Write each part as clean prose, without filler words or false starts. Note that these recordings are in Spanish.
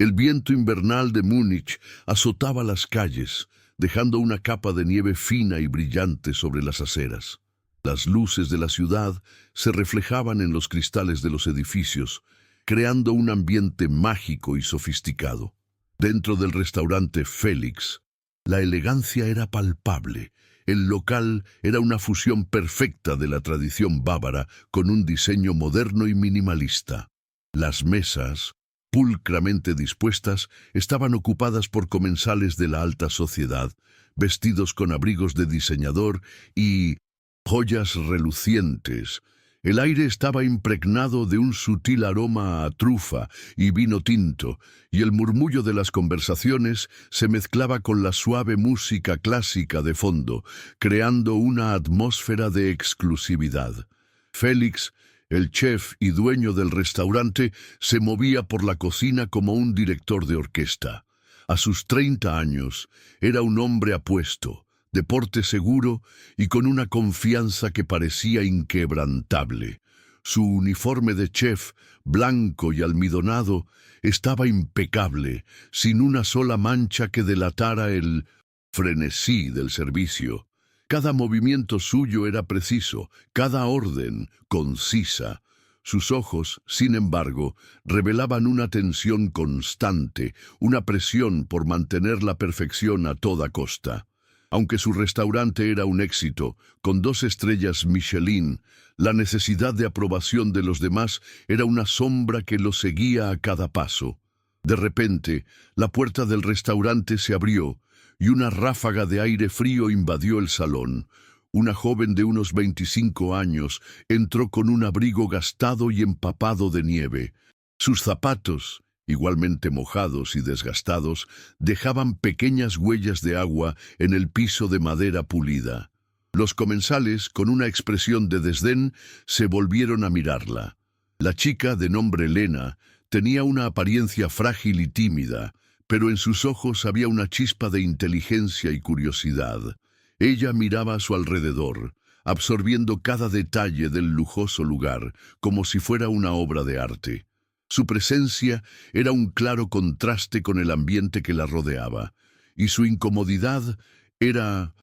El viento invernal de Múnich azotaba las calles, dejando una capa de nieve fina y brillante sobre las aceras. Las luces de la ciudad se reflejaban en los cristales de los edificios, creando un ambiente mágico y sofisticado. Dentro del restaurante Félix, la elegancia era palpable. El local era una fusión perfecta de la tradición bávara con un diseño moderno y minimalista. Las mesas, pulcramente dispuestas, estaban ocupadas por comensales de la alta sociedad, vestidos con abrigos de diseñador y joyas relucientes. El aire estaba impregnado de un sutil aroma a trufa y vino tinto, y el murmullo de las conversaciones se mezclaba con la suave música clásica de fondo, creando una atmósfera de exclusividad. Félix, el chef y dueño del restaurante, se movía por la cocina como un director de orquesta. A sus 30 años, era un hombre apuesto, de porte seguro y con una confianza que parecía inquebrantable. Su uniforme de chef, blanco y almidonado, estaba impecable, sin una sola mancha que delatara el frenesí del servicio. Cada movimiento suyo era preciso, cada orden concisa. Sus ojos, sin embargo, revelaban una tensión constante, una presión por mantener la perfección a toda costa. Aunque su restaurante era un éxito, con 2 estrellas Michelin, la necesidad de aprobación de los demás era una sombra que lo seguía a cada paso. De repente, la puerta del restaurante se abrió y una ráfaga de aire frío invadió el salón. Una joven de unos 25 años entró con un abrigo gastado y empapado de nieve. Sus zapatos, igualmente mojados y desgastados, dejaban pequeñas huellas de agua en el piso de madera pulida. Los comensales, con una expresión de desdén, se volvieron a mirarla. La chica, de nombre Lena, tenía una apariencia frágil y tímida, pero en sus ojos había una chispa de inteligencia y curiosidad. Ella miraba a su alrededor, absorbiendo cada detalle del lujoso lugar, como si fuera una obra de arte. Su presencia era un claro contraste con el ambiente que la rodeaba, y su incomodidad era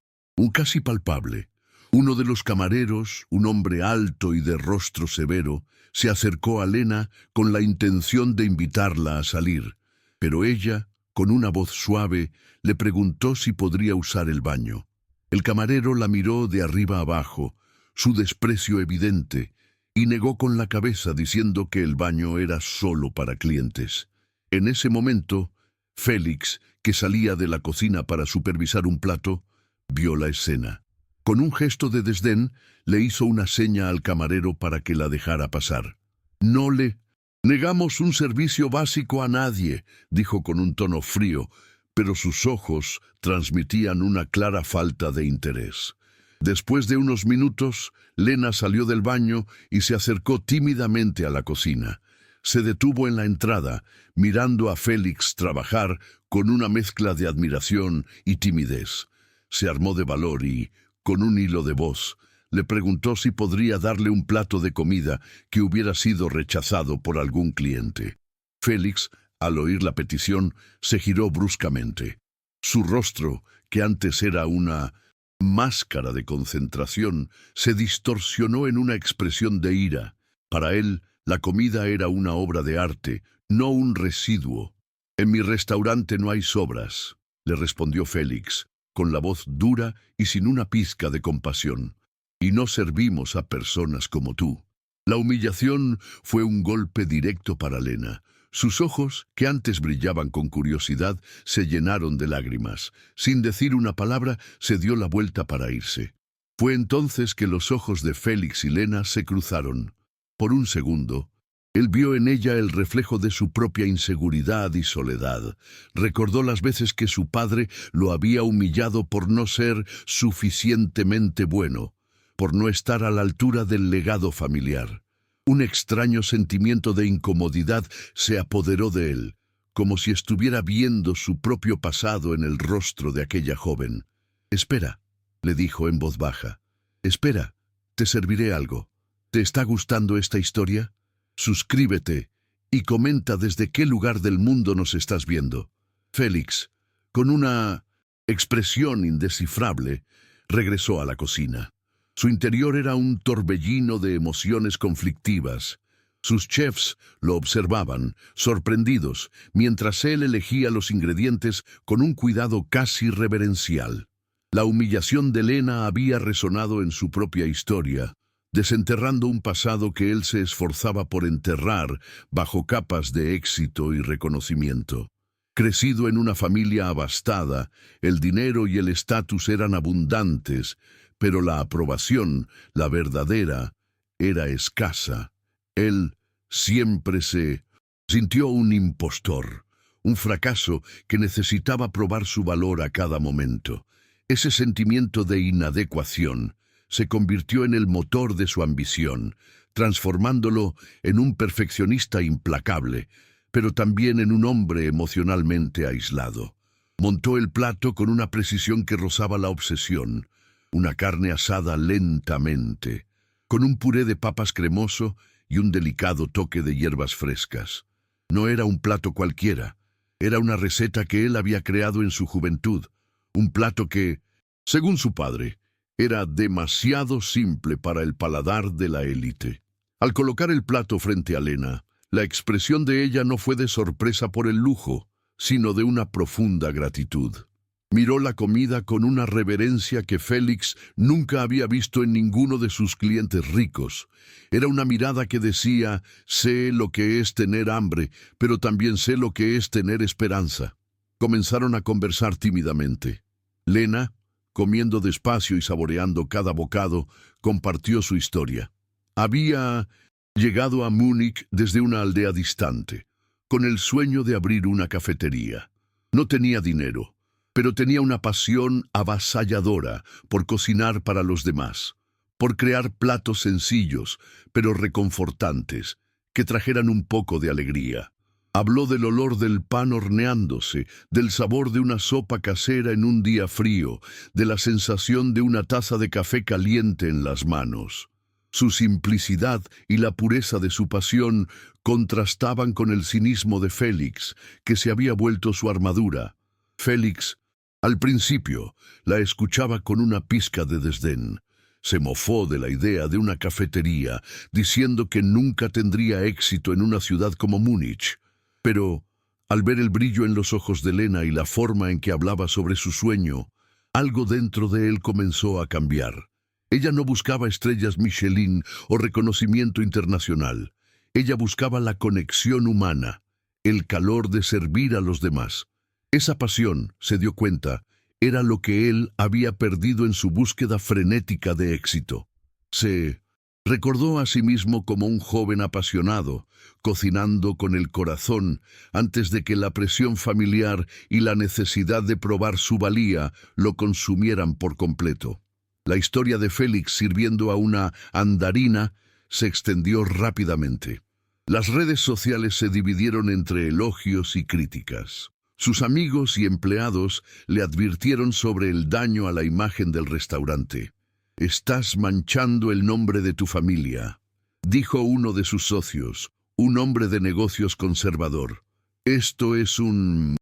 casi palpable. Uno de los camareros, un hombre alto y de rostro severo, se acercó a Lena con la intención de invitarla a salir, pero ella, con una voz suave, le preguntó si podría usar el baño. El camarero la miró de arriba abajo, su desprecio evidente, y negó con la cabeza diciendo que el baño era solo para clientes. En ese momento, Félix, que salía de la cocina para supervisar un plato, vio la escena. Con un gesto de desdén, le hizo una seña al camarero para que la dejara pasar. «No le negamos un servicio básico a nadie», dijo con un tono frío, pero sus ojos transmitían una clara falta de interés. Después de unos minutos, Lena salió del baño y se acercó tímidamente a la cocina. Se detuvo en la entrada, mirando a Félix trabajar con una mezcla de admiración y timidez. Se armó de valor y, con un hilo de voz, le preguntó si podría darle un plato de comida que hubiera sido rechazado por algún cliente. Félix, al oír la petición, se giró bruscamente. Su rostro, que antes era una máscara de concentración, se distorsionó en una expresión de ira. Para él, la comida era una obra de arte, no un residuo. «En mi restaurante no hay sobras», le respondió Félix, con la voz dura y sin una pizca de compasión. «Y no servimos a personas como tú». La humillación fue un golpe directo para Lena. Sus ojos, que antes brillaban con curiosidad, se llenaron de lágrimas. Sin decir una palabra, se dio la vuelta para irse. Fue entonces que los ojos de Félix y Lena se cruzaron. Por un segundo, él vio en ella el reflejo de su propia inseguridad y soledad. Recordó las veces que su padre lo había humillado por no ser suficientemente bueno, por no estar a la altura del legado familiar. Un extraño sentimiento de incomodidad se apoderó de él, como si estuviera viendo su propio pasado en el rostro de aquella joven. «Espera», le dijo en voz baja. «Espera, te serviré algo. ¿Te está gustando esta historia? Suscríbete y comenta desde qué lugar del mundo nos estás viendo. Félix, con una expresión indescifrable, regresó a la cocina. Su interior era un torbellino de emociones conflictivas. Sus chefs lo observaban, sorprendidos, mientras él elegía los ingredientes con un cuidado casi reverencial. La humillación de Lena había resonado en su propia historia, desenterrando un pasado que él se esforzaba por enterrar bajo capas de éxito y reconocimiento. Crecido en una familia abastada, el dinero y el estatus eran abundantes, pero la aprobación, la verdadera, era escasa. Él siempre se sintió un impostor, un fracaso que necesitaba probar su valor a cada momento. Ese sentimiento de inadecuación se convirtió en el motor de su ambición, transformándolo en un perfeccionista implacable, pero también en un hombre emocionalmente aislado. Montó el plato con una precisión que rozaba la obsesión, una carne asada lentamente, con un puré de papas cremoso y un delicado toque de hierbas frescas. No era un plato cualquiera, era una receta que él había creado en su juventud, un plato que, según su padre, era demasiado simple para el paladar de la élite. Al colocar el plato frente a Lena, la expresión de ella no fue de sorpresa por el lujo, sino de una profunda gratitud. Miró la comida con una reverencia que Félix nunca había visto en ninguno de sus clientes ricos. Era una mirada que decía, sé lo que es tener hambre, pero también sé lo que es tener esperanza. Comenzaron a conversar tímidamente. Lena, comiendo despacio y saboreando cada bocado, compartió su historia. Había llegado a Múnich desde una aldea distante, con el sueño de abrir una cafetería. No tenía dinero, pero tenía una pasión avasalladora por cocinar para los demás, por crear platos sencillos, pero reconfortantes, que trajeran un poco de alegría. Habló del olor del pan horneándose, del sabor de una sopa casera en un día frío, de la sensación de una taza de café caliente en las manos. Su simplicidad y la pureza de su pasión contrastaban con el cinismo de Félix, que se había vuelto su armadura. Félix, al principio, la escuchaba con una pizca de desdén. Se mofó de la idea de una cafetería, diciendo que nunca tendría éxito en una ciudad como Múnich. Pero, al ver el brillo en los ojos de Lena y la forma en que hablaba sobre su sueño, algo dentro de él comenzó a cambiar. Ella no buscaba estrellas Michelin o reconocimiento internacional. Ella buscaba la conexión humana, el calor de servir a los demás. Esa pasión, se dio cuenta, era lo que él había perdido en su búsqueda frenética de éxito. Se recordó a sí mismo como un joven apasionado, cocinando con el corazón antes de que la presión familiar y la necesidad de probar su valía lo consumieran por completo. La historia de Félix sirviendo a una andarina se extendió rápidamente. Las redes sociales se dividieron entre elogios y críticas. Sus amigos y empleados le advirtieron sobre el daño a la imagen del restaurante. «Estás manchando el nombre de tu familia», dijo uno de sus socios, un hombre de negocios conservador. «Esto es un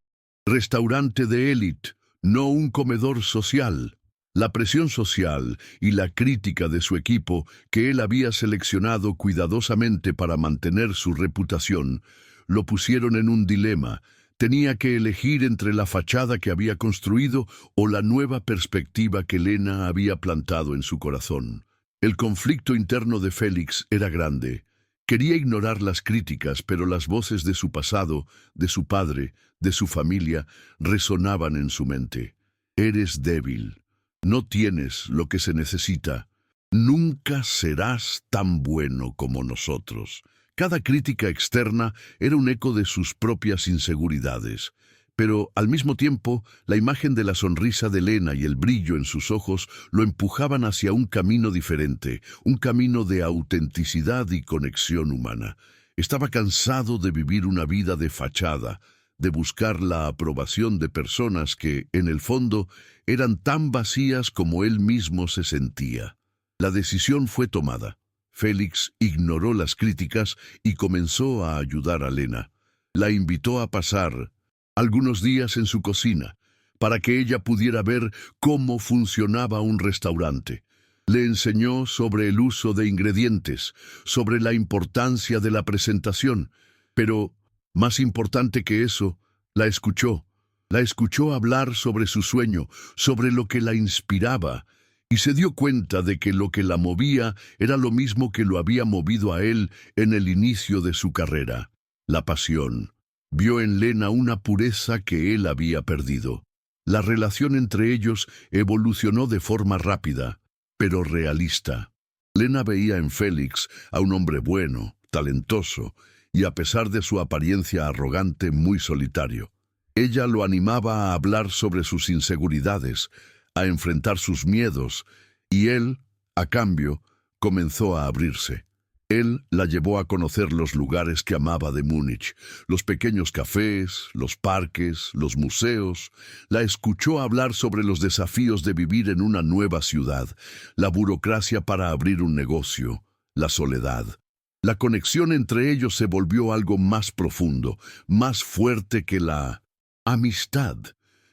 restaurante de élite, no un comedor social». La presión social y la crítica de su equipo, que él había seleccionado cuidadosamente para mantener su reputación, lo pusieron en un dilema. Tenía que elegir entre la fachada que había construido o la nueva perspectiva que Lena había plantado en su corazón. El conflicto interno de Félix era grande. Quería ignorar las críticas, pero las voces de su pasado, de su padre, de su familia, resonaban en su mente. «Eres débil. No tienes lo que se necesita. Nunca serás tan bueno como nosotros». Cada crítica externa era un eco de sus propias inseguridades, pero al mismo tiempo la imagen de la sonrisa de Lena y el brillo en sus ojos lo empujaban hacia un camino diferente, un camino de autenticidad y conexión humana. Estaba cansado de vivir una vida de fachada, de buscar la aprobación de personas que, en el fondo, eran tan vacías como él mismo se sentía. La decisión fue tomada. Félix ignoró las críticas y comenzó a ayudar a Lena. La invitó a pasar algunos días en su cocina, para que ella pudiera ver cómo funcionaba un restaurante. Le enseñó sobre el uso de ingredientes, sobre la importancia de la presentación, pero, más importante que eso, la escuchó. La escuchó hablar sobre su sueño, sobre lo que la inspiraba, y se dio cuenta de que lo que la movía era lo mismo que lo había movido a él en el inicio de su carrera: la pasión. Vio en Lena una pureza que él había perdido. La relación entre ellos evolucionó de forma rápida, pero realista. Lena veía en Félix a un hombre bueno, talentoso, y a pesar de su apariencia arrogante, muy solitario. Ella lo animaba a hablar sobre sus inseguridades, a enfrentar sus miedos, y él, a cambio, comenzó a abrirse. Él la llevó a conocer los lugares que amaba de Múnich, los pequeños cafés, los parques, los museos. La escuchó hablar sobre los desafíos de vivir en una nueva ciudad, la burocracia para abrir un negocio, la soledad. La conexión entre ellos se volvió algo más profundo, más fuerte que la amistad.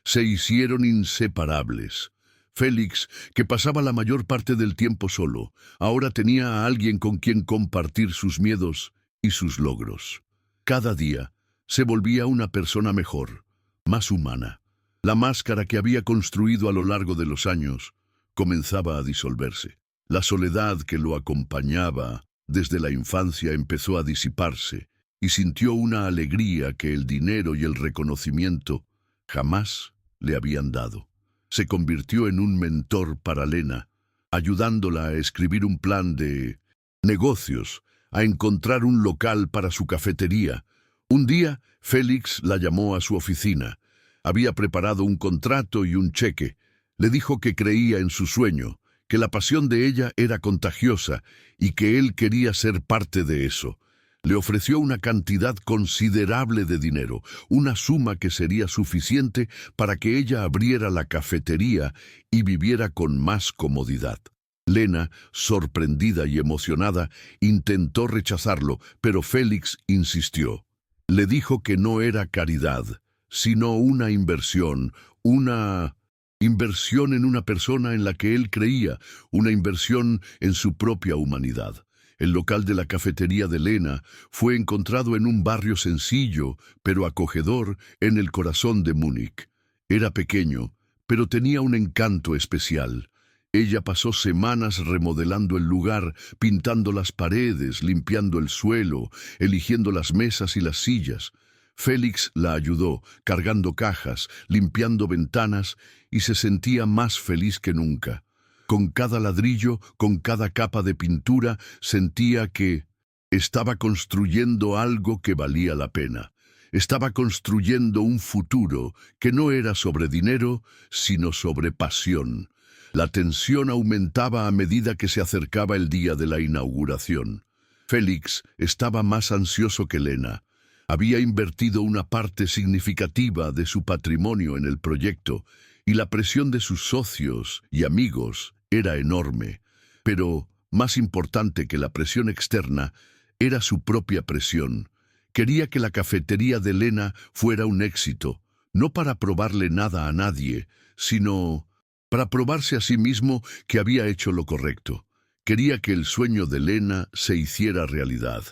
Se hicieron inseparables. Félix, que pasaba la mayor parte del tiempo solo, ahora tenía a alguien con quien compartir sus miedos y sus logros. Cada día se volvía una persona mejor, más humana. La máscara que había construido a lo largo de los años comenzaba a disolverse. La soledad que lo acompañaba desde la infancia empezó a disiparse y sintió una alegría que el dinero y el reconocimiento jamás le habían dado. Se convirtió en un mentor para Lena, ayudándola a escribir un plan de negocios, a encontrar un local para su cafetería. Un día, Félix la llamó a su oficina. Había preparado un contrato y un cheque. Le dijo que creía en su sueño, que la pasión de ella era contagiosa y que él quería ser parte de eso. Le ofreció una cantidad considerable de dinero, una suma que sería suficiente para que ella abriera la cafetería y viviera con más comodidad. Lena, sorprendida y emocionada, intentó rechazarlo, pero Félix insistió. Le dijo que no era caridad, sino una inversión en una persona en la que él creía, una inversión en su propia humanidad. El local de la cafetería de Lena fue encontrado en un barrio sencillo, pero acogedor, en el corazón de Múnich. Era pequeño, pero tenía un encanto especial. Ella pasó semanas remodelando el lugar, pintando las paredes, limpiando el suelo, eligiendo las mesas y las sillas. Félix la ayudó, cargando cajas, limpiando ventanas, y se sentía más feliz que nunca. Con cada ladrillo, con cada capa de pintura, sentía que estaba construyendo algo que valía la pena. Estaba construyendo un futuro que no era sobre dinero, sino sobre pasión. La tensión aumentaba a medida que se acercaba el día de la inauguración. Félix estaba más ansioso que Lena. Había invertido una parte significativa de su patrimonio en el proyecto, y la presión de sus socios y amigos era enorme. Pero, más importante que la presión externa, era su propia presión. Quería que la cafetería de Lena fuera un éxito, no para probarle nada a nadie, sino para probarse a sí mismo que había hecho lo correcto. Quería que el sueño de Lena se hiciera realidad,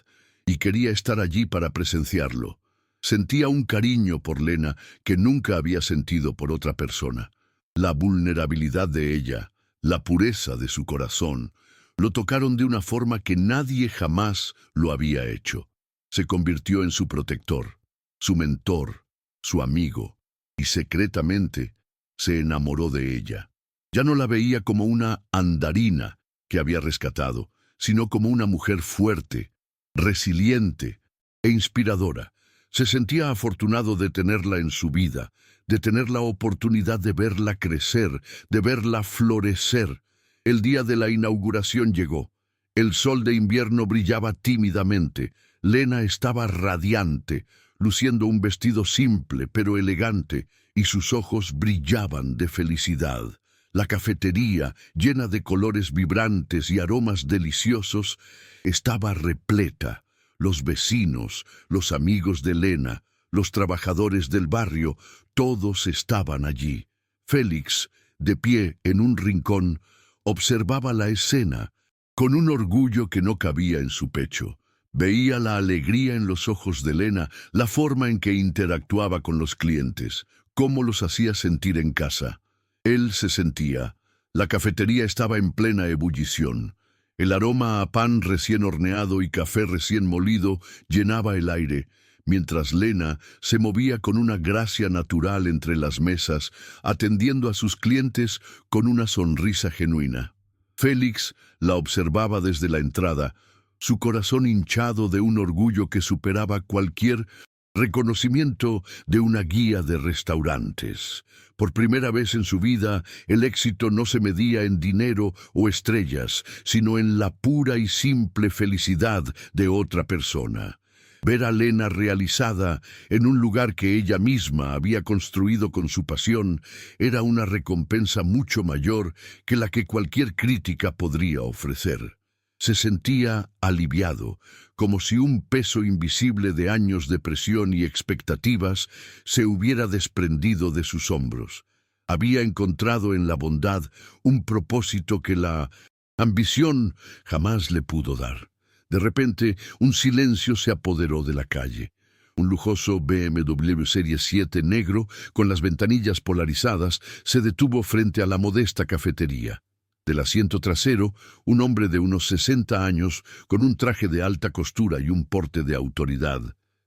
y quería estar allí para presenciarlo. Sentía un cariño por Lena que nunca había sentido por otra persona. La vulnerabilidad de ella, la pureza de su corazón, lo tocaron de una forma que nadie jamás lo había hecho. Se convirtió en su protector, su mentor, su amigo, y secretamente se enamoró de ella. Ya no la veía como una andarina que había rescatado, sino como una mujer fuerte, resiliente e inspiradora. Se sentía afortunado de tenerla en su vida, de tener la oportunidad de verla crecer, de verla florecer. El día de la inauguración llegó. El sol de invierno brillaba tímidamente. Lena estaba radiante, luciendo un vestido simple pero elegante, y sus ojos brillaban de felicidad. La cafetería, llena de colores vibrantes y aromas deliciosos, estaba repleta. Los vecinos, los amigos de Lena, los trabajadores del barrio, todos estaban allí. Félix, de pie en un rincón, observaba la escena, con un orgullo que no cabía en su pecho. Veía la alegría en los ojos de Lena, la forma en que interactuaba con los clientes, cómo los hacía sentir en casa. Él se sentía. La cafetería estaba en plena ebullición. El aroma a pan recién horneado y café recién molido llenaba el aire, mientras Lena se movía con una gracia natural entre las mesas, atendiendo a sus clientes con una sonrisa genuina. Félix la observaba desde la entrada, su corazón hinchado de un orgullo que superaba cualquier reconocimiento de una guía de restaurantes. Por primera vez en su vida, el éxito no se medía en dinero o estrellas, sino en la pura y simple felicidad de otra persona. Ver a Lena realizada en un lugar que ella misma había construido con su pasión era una recompensa mucho mayor que la que cualquier crítica podría ofrecer. Se sentía aliviado, como si un peso invisible de años de presión y expectativas se hubiera desprendido de sus hombros. Había encontrado en la bondad un propósito que la ambición jamás le pudo dar. De repente, un silencio se apoderó de la calle. Un lujoso BMW Serie 7 negro, con las ventanillas polarizadas, se detuvo frente a la modesta cafetería. Del asiento trasero, un hombre de unos 60 años, con un traje de alta costura y un porte de autoridad,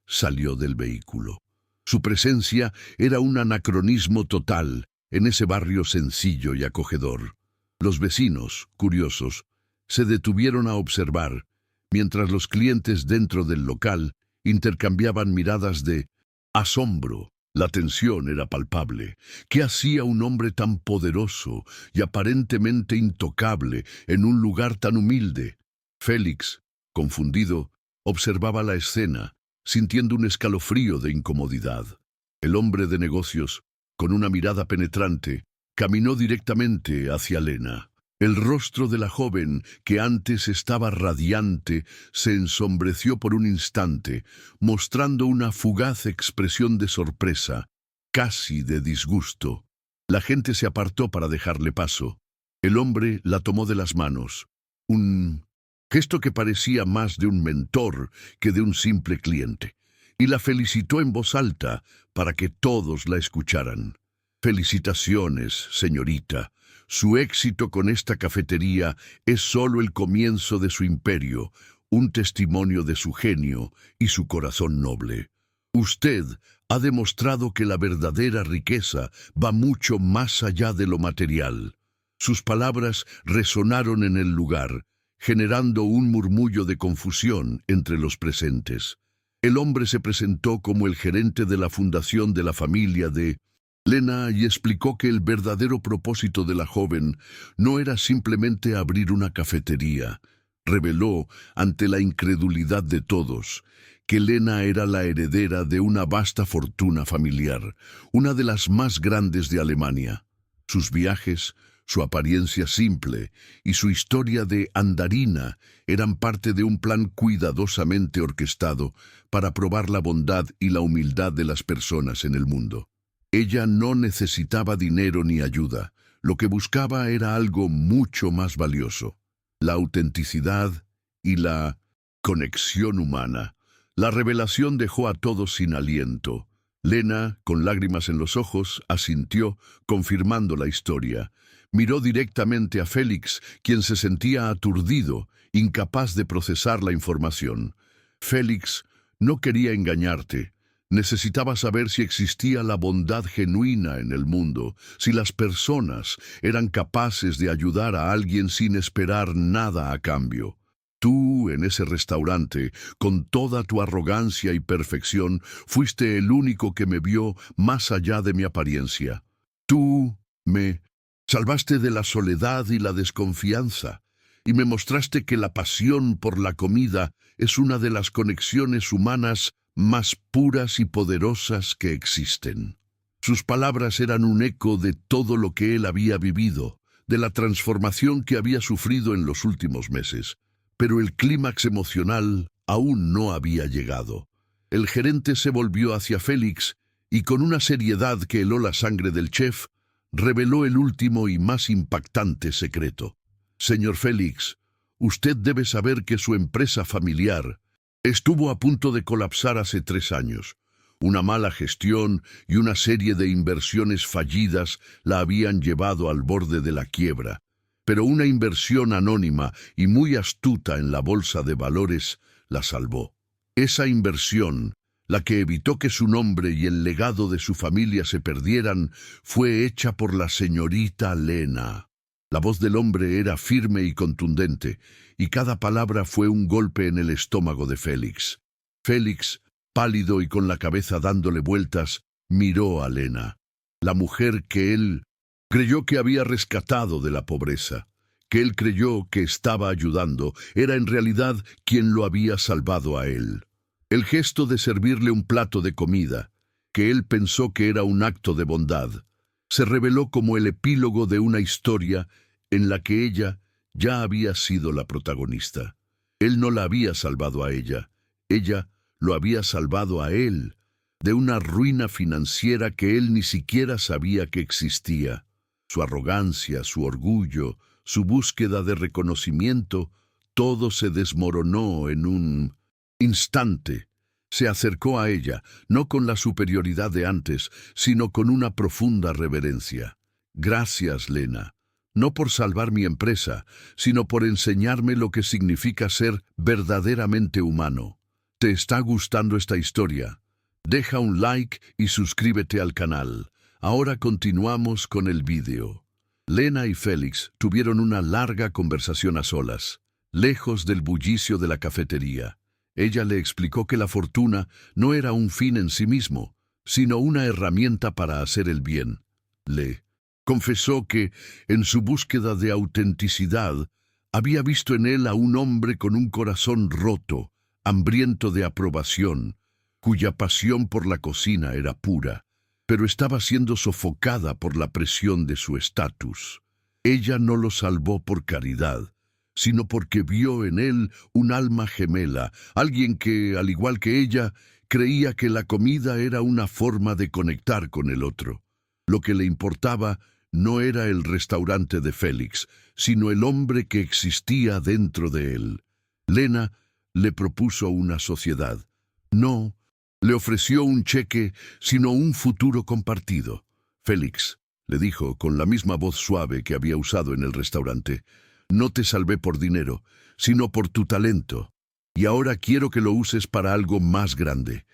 salió del vehículo. Su presencia era un anacronismo total en ese barrio sencillo y acogedor. Los vecinos, curiosos, se detuvieron a observar, mientras los clientes dentro del local intercambiaban miradas de asombro. La tensión era palpable. ¿Qué hacía un hombre tan poderoso y aparentemente intocable en un lugar tan humilde? Félix, confundido, observaba la escena, sintiendo un escalofrío de incomodidad. El hombre de negocios, con una mirada penetrante, caminó directamente hacia Lena. El rostro de la joven, que antes estaba radiante, se ensombreció por un instante, mostrando una fugaz expresión de sorpresa, casi de disgusto. La gente se apartó para dejarle paso. El hombre la tomó de las manos. Un gesto que parecía más de un mentor que de un simple cliente, y la felicitó en voz alta para que todos la escucharan. «Felicitaciones, señorita. Su éxito con esta cafetería es solo el comienzo de su imperio, un testimonio de su genio y su corazón noble. Usted ha demostrado que la verdadera riqueza va mucho más allá de lo material». Sus palabras resonaron en el lugar, generando un murmullo de confusión entre los presentes. El hombre se presentó como el gerente de la fundación de la familia de Lena y explicó que el verdadero propósito de la joven no era simplemente abrir una cafetería. Reveló, ante la incredulidad de todos, que Lena era la heredera de una vasta fortuna familiar, una de las más grandes de Alemania. Sus viajes, su apariencia simple y su historia de andarina eran parte de un plan cuidadosamente orquestado para probar la bondad y la humildad de las personas en el mundo. Ella no necesitaba dinero ni ayuda. Lo que buscaba era algo mucho más valioso: la autenticidad y la conexión humana. La revelación dejó a todos sin aliento. Lena, con lágrimas en los ojos, asintió, confirmando la historia. Miró directamente a Félix, quien se sentía aturdido, incapaz de procesar la información. «Félix, no quería engañarte. Necesitaba saber si existía la bondad genuina en el mundo, si las personas eran capaces de ayudar a alguien sin esperar nada a cambio. Tú, en ese restaurante, con toda tu arrogancia y perfección, fuiste el único que me vio más allá de mi apariencia. Tú me salvaste de la soledad y la desconfianza, y me mostraste que la pasión por la comida es una de las conexiones humanas más puras y poderosas que existen». Sus palabras eran un eco de todo lo que él había vivido, de la transformación que había sufrido en los últimos meses. Pero el clímax emocional aún no había llegado. El gerente se volvió hacia Félix y con una seriedad que heló la sangre del chef, reveló el último y más impactante secreto. Señor Félix, usted debe saber que su empresa familiar estuvo a punto de colapsar hace 3 años. Una mala gestión y una serie de inversiones fallidas la habían llevado al borde de la quiebra. Pero una inversión anónima y muy astuta en la bolsa de valores la salvó. Esa inversión, la que evitó que su nombre y el legado de su familia se perdieran, fue hecha por la señorita Lena. La voz del hombre era firme y contundente, y cada palabra fue un golpe en el estómago de Félix. Félix, pálido y con la cabeza dándole vueltas, miró a Lena, la mujer que él creyó que había rescatado de la pobreza, que él creyó que estaba ayudando, era en realidad quien lo había salvado a él. El gesto de servirle un plato de comida, que él pensó que era un acto de bondad, se reveló como el epílogo de una historia en la que ella ya había sido la protagonista. Él no la había salvado a ella lo había salvado a él, de una ruina financiera que él ni siquiera sabía que existía. Su arrogancia, su orgullo, su búsqueda de reconocimiento, todo se desmoronó en un instante. Se acercó a ella, no con la superioridad de antes, sino con una profunda reverencia. Gracias, Lena, no por salvar mi empresa, sino por enseñarme lo que significa ser verdaderamente humano. ¿Te está gustando esta historia? Deja un like y suscríbete al canal. Ahora continuamos con el vídeo. Lena y Félix tuvieron una larga conversación a solas, lejos del bullicio de la cafetería. Ella le explicó que la fortuna no era un fin en sí mismo, sino una herramienta para hacer el bien. Le confesó que, en su búsqueda de autenticidad, había visto en él a un hombre con un corazón roto, hambriento de aprobación, cuya pasión por la cocina era pura, pero estaba siendo sofocada por la presión de su estatus. Ella no lo salvó por caridad, sino porque vio en él un alma gemela, alguien que, al igual que ella, creía que la comida era una forma de conectar con el otro. Lo que le importaba no era el restaurante de Félix, sino el hombre que existía dentro de él. Lena le propuso una sociedad. No le ofreció un cheque, sino un futuro compartido. Félix, le dijo con la misma voz suave que había usado en el restaurante, no te salvé por dinero, sino por tu talento. Y ahora quiero que lo uses para algo más grande.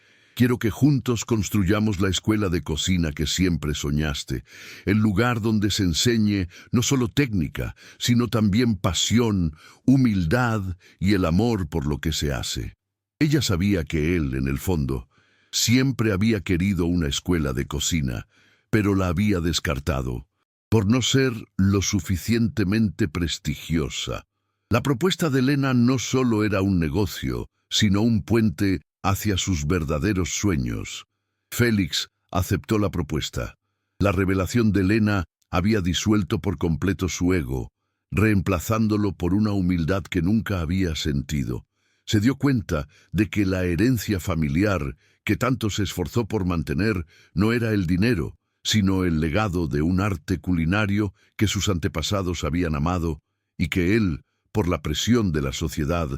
Quiero que juntos construyamos la escuela de cocina que siempre soñaste, el lugar donde se enseñe no solo técnica, sino también pasión, humildad y el amor por lo que se hace. Ella sabía que él, en el fondo, siempre había querido una escuela de cocina, pero la había descartado, por no ser lo suficientemente prestigiosa. La propuesta de Lena no solo era un negocio, sino un puente hacia sus verdaderos sueños. Félix aceptó la propuesta. La revelación de Lena había disuelto por completo su ego, reemplazándolo por una humildad que nunca había sentido. Se dio cuenta de que la herencia familiar que tanto se esforzó por mantener no era el dinero, sino el legado de un arte culinario que sus antepasados habían amado y que él, por la presión de la sociedad,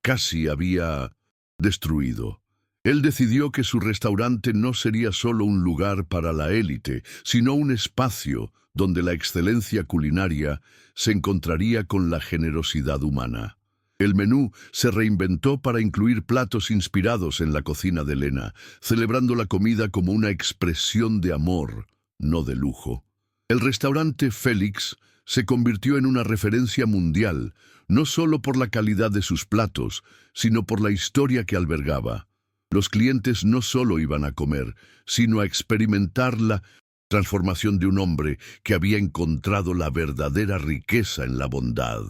casi había destruido. Él decidió que su restaurante no sería solo un lugar para la élite, sino un espacio donde la excelencia culinaria se encontraría con la generosidad humana. El menú se reinventó para incluir platos inspirados en la cocina de Lena, celebrando la comida como una expresión de amor, no de lujo. El restaurante Félix se convirtió en una referencia mundial, no solo por la calidad de sus platos, sino por la historia que albergaba. Los clientes no solo iban a comer, sino a experimentar la transformación de un hombre que había encontrado la verdadera riqueza en la bondad.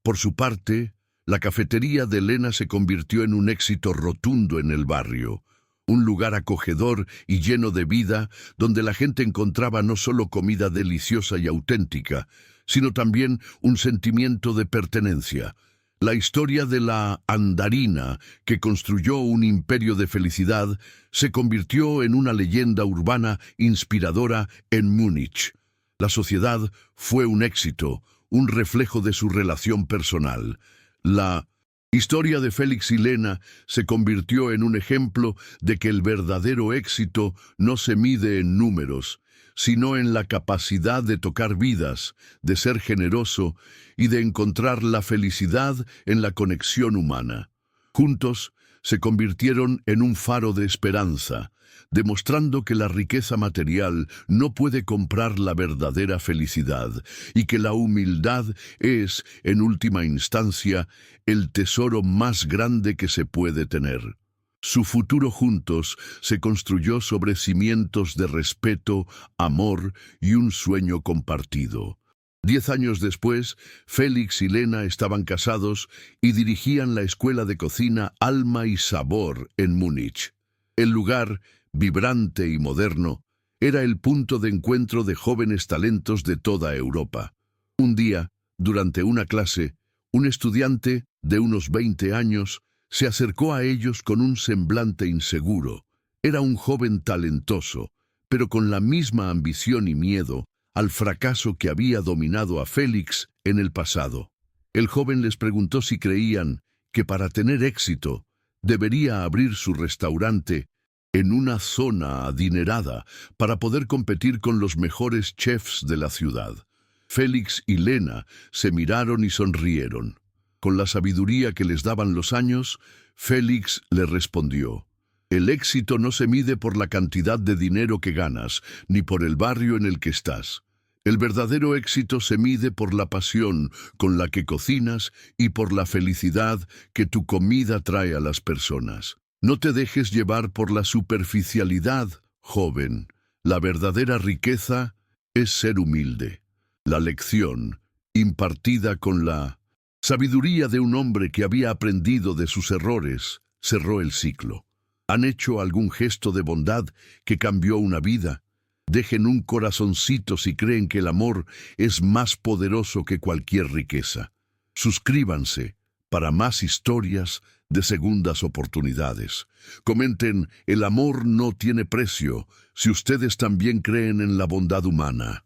Por su parte, la cafetería de Lena se convirtió en un éxito rotundo en el barrio, un lugar acogedor y lleno de vida, donde la gente encontraba no solo comida deliciosa y auténtica, sino también un sentimiento de pertenencia. La historia de la andarina, que construyó un imperio de felicidad, se convirtió en una leyenda urbana inspiradora en Múnich. La sociedad fue un éxito, un reflejo de su relación personal. La historia de Félix y Lena se convirtió en un ejemplo de que el verdadero éxito no se mide en números, sino en la capacidad de tocar vidas, de ser generoso y de encontrar la felicidad en la conexión humana. Juntos se convirtieron en un faro de esperanza, demostrando que la riqueza material no puede comprar la verdadera felicidad y que la humildad es, en última instancia, el tesoro más grande que se puede tener. Su futuro juntos se construyó sobre cimientos de respeto, amor y un sueño compartido. 10 años después, Félix y Lena estaban casados y dirigían la escuela de cocina Alma y Sabor en Múnich. El lugar, vibrante y moderno, era el punto de encuentro de jóvenes talentos de toda Europa. Un día, durante una clase, un estudiante de unos 20 años se acercó a ellos con un semblante inseguro. Era un joven talentoso, pero con la misma ambición y miedo al fracaso que había dominado a Félix en el pasado. El joven les preguntó si creían que para tener éxito debería abrir su restaurante en una zona adinerada para poder competir con los mejores chefs de la ciudad. Félix y Lena se miraron y sonrieron. Con la sabiduría que les daban los años, Félix le respondió: «El éxito no se mide por la cantidad de dinero que ganas, ni por el barrio en el que estás. El verdadero éxito se mide por la pasión con la que cocinas y por la felicidad que tu comida trae a las personas. No te dejes llevar por la superficialidad, joven. La verdadera riqueza es ser humilde». La lección, impartida con la sabiduría de un hombre que había aprendido de sus errores, cerró el ciclo. ¿Han hecho algún gesto de bondad que cambió una vida? Dejen un corazoncito si creen que el amor es más poderoso que cualquier riqueza. Suscríbanse para más historias de segundas oportunidades. Comenten: el amor no tiene precio, si ustedes también creen en la bondad humana.